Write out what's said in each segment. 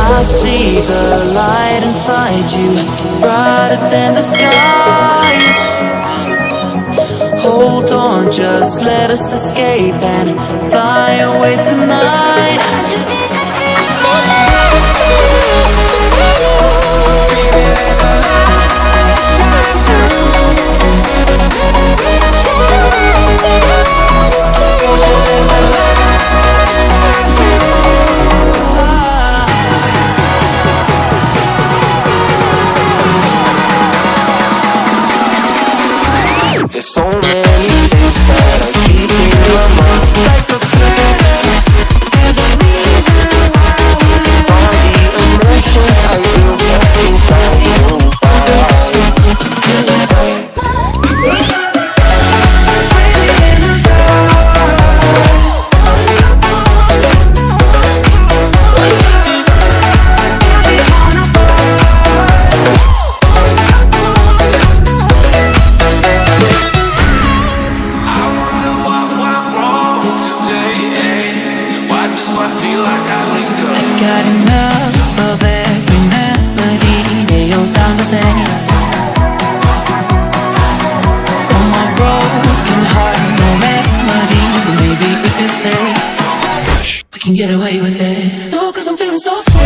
I see the light inside you, brighter than the skies. Hold on, just let us escape and fly away tonight. I just need to feel there's so many things that I keep in my mind, like the planets. There's a reason why we live. All the emotions I built up inside your body. Got enough of every melody, they all sound the same. From my broken heart, no remedy. Maybe we can stay, we can get away with it. No, 'cause I'm feeling so free.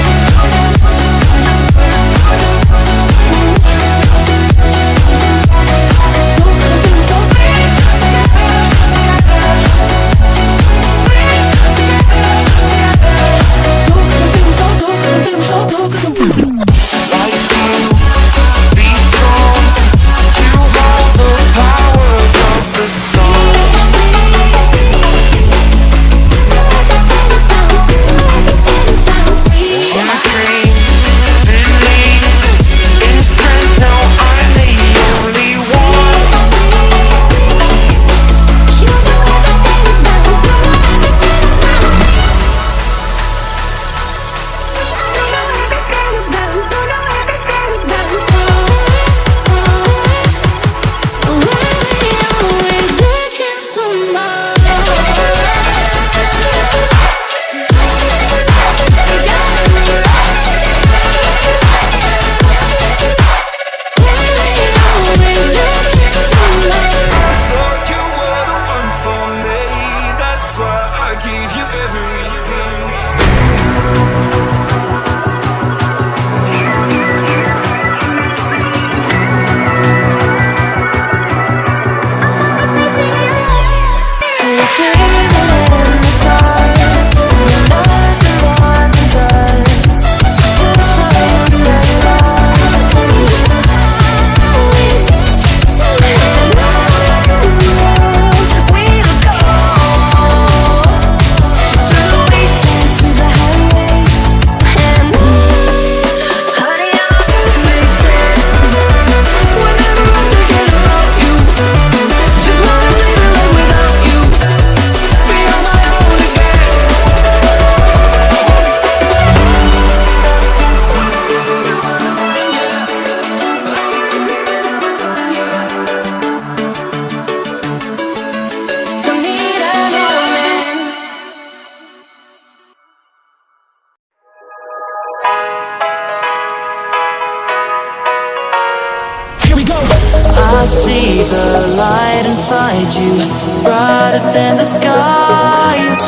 I see the light inside you, brighter than the skies.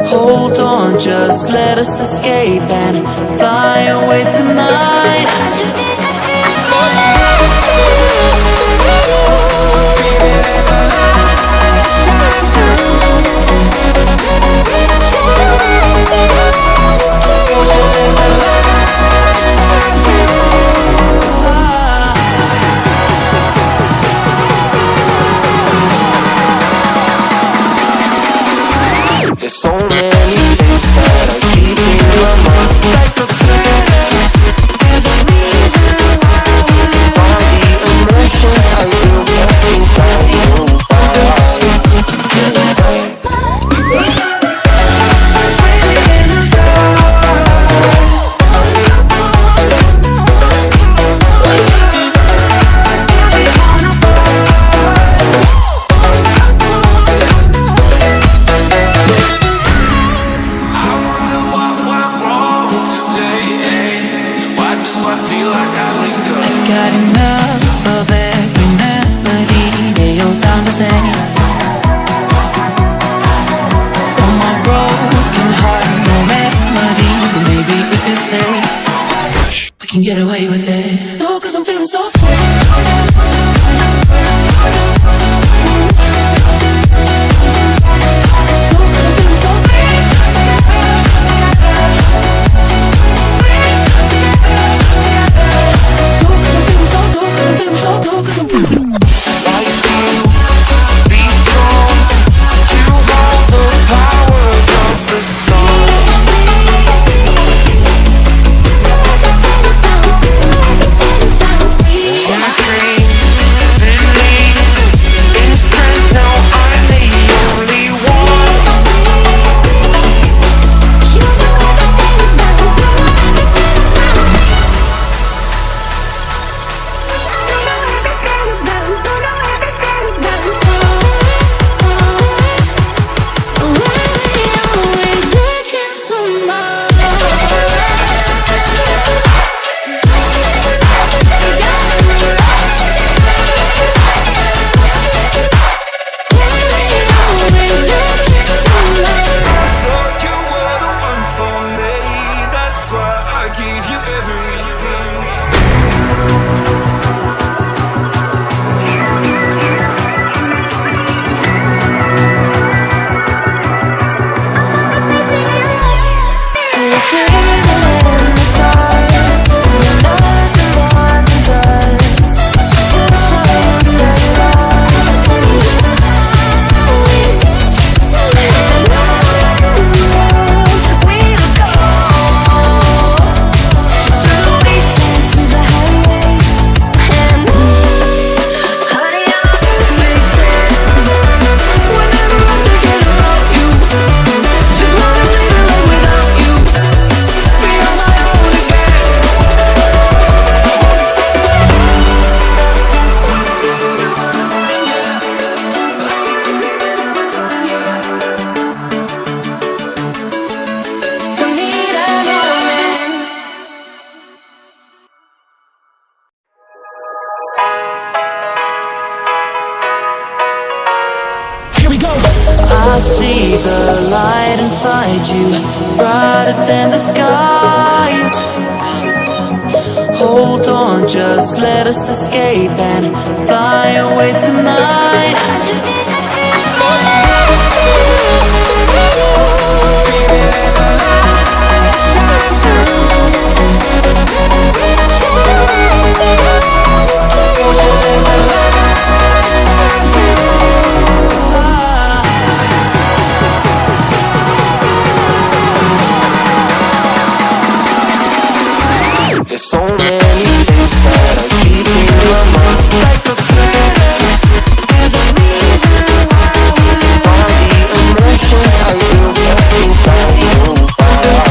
Hold on, just let us escape and fly away tonight. I just need to there's so many things that I keep in my mind, like the planets. There's a reason why we live. I feel like I linger? I got enough of every melody. They all sound the same. From my broken heart, no remedy. But maybe if you stay, we can get away with it. No, 'cause I'm feeling so free. I see the light inside you, brighter than the skies. Hold on, just let us escape and fly away tonight. There's so many things that I keep in my mind. Like the planets, there's a reason why we live. All the emotions I built up inside your body.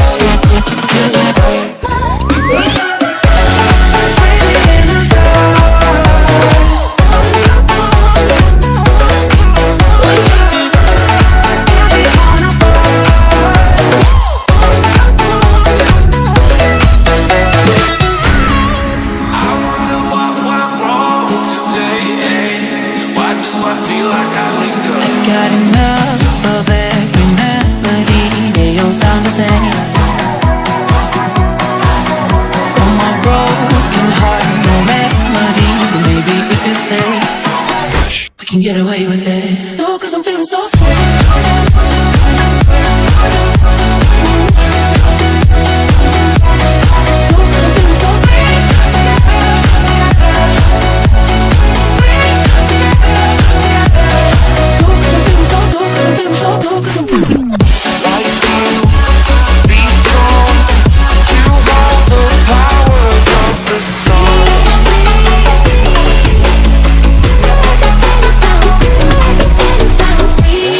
Got enough of every melody. They all sound the same. From my broken heart, no remedy. But maybe if you stay, we can get away with it. No, 'cause I'm feeling so free.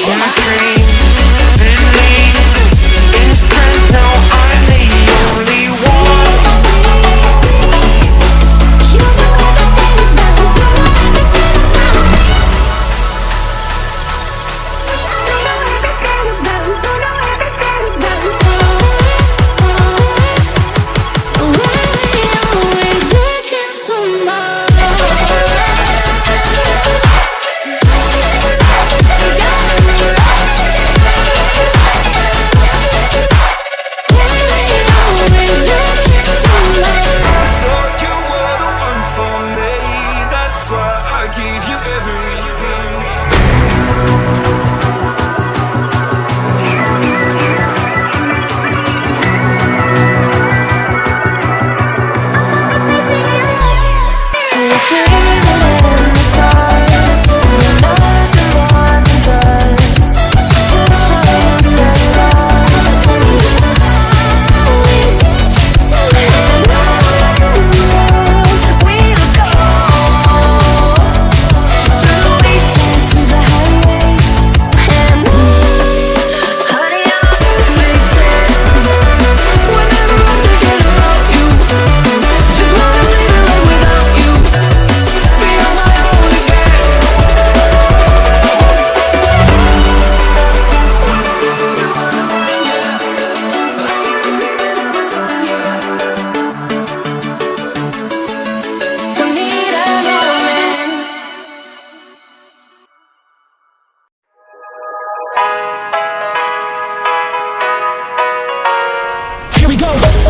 Try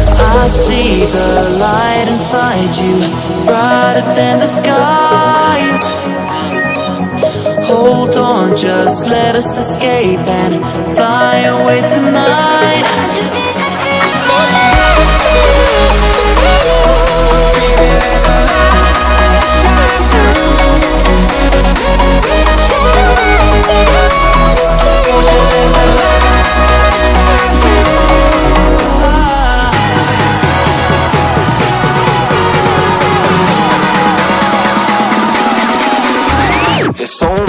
I see the light inside you, brighter than the skies. Hold on, just let us escape and fly away tonight. I just need to There's so many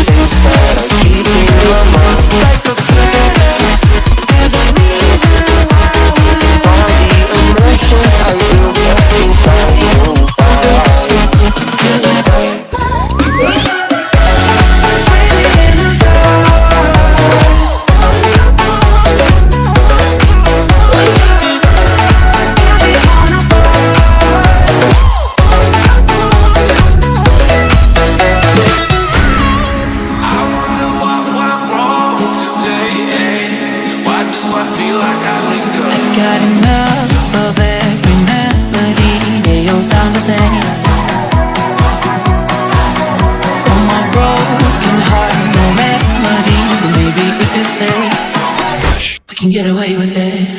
things that I keep in my mind. Like a past, there's a reason why we live. All the emotions I built up inside your body. got enough of every melody. They all sound the same. From my broken heart, no melody. But maybe if we stay, we can get away with it.